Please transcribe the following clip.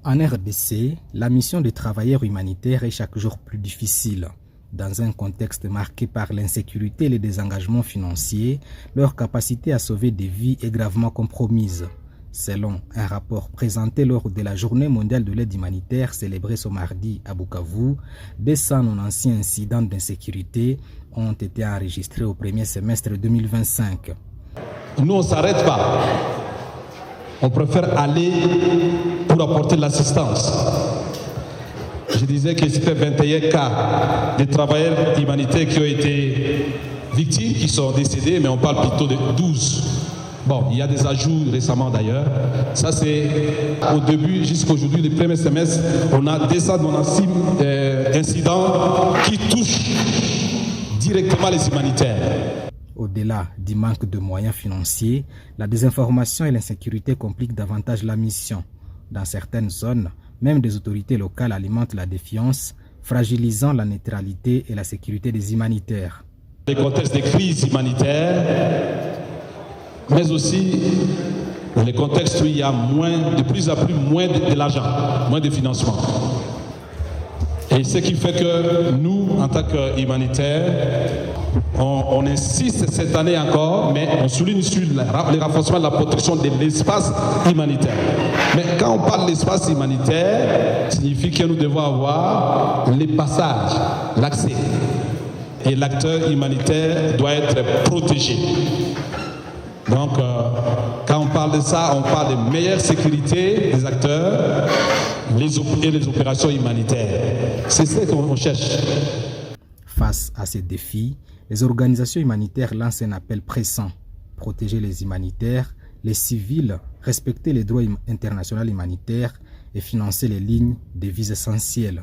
En RDC, la mission de travailleurs humanitaires est chaque jour plus difficile. Dans un contexte marqué par l'insécurité et le désengagement financier, leur capacité à sauver des vies est gravement compromise. Selon un rapport présenté lors de la Journée mondiale de l'aide humanitaire célébrée ce mardi à Bukavu, 296 incidents d'insécurité ont été enregistrés au premier semestre 2025. Nous, on ne s'arrête pas. On préfère aller pour apporter l'assistance. Je disais que c'était 21 cas de travailleurs humanitaires qui ont été victimes, qui sont décédés, mais on parle plutôt de 12. Bon, il y a des ajouts récemment d'ailleurs. Ça, c'est au début jusqu'aujourd'hui, le premier semestre, on a 296 incidents qui touchent directement les humanitaires. Au-delà du manque de moyens financiers, la désinformation et l'insécurité compliquent davantage la mission. Dans certaines zones, même des autorités locales alimentent la défiance, fragilisant la neutralité et la sécurité des humanitaires. Les contextes de crise humanitaire, mais aussi les contextes où il y a de plus en plus moins de l'argent, moins de financement. Et ce qui fait que nous, en tant qu'humanitaires, on insiste cette année encore, mais on souligne sur le renforcement de la protection de l'espace humanitaire. Mais quand on parle de l'espace humanitaire, ça signifie que nous devons avoir les passages, l'accès. Et l'acteur humanitaire doit être protégé. Donc, quand on parle de ça, on parle de meilleure sécurité des acteurs et les opérations humanitaires. C'est ce qu'on cherche. Face à ces défis, les organisations humanitaires lancent un appel pressant. Protéger les humanitaires, les civils, respecter les droits internationaux humanitaires et financer les lignes de vie essentielles.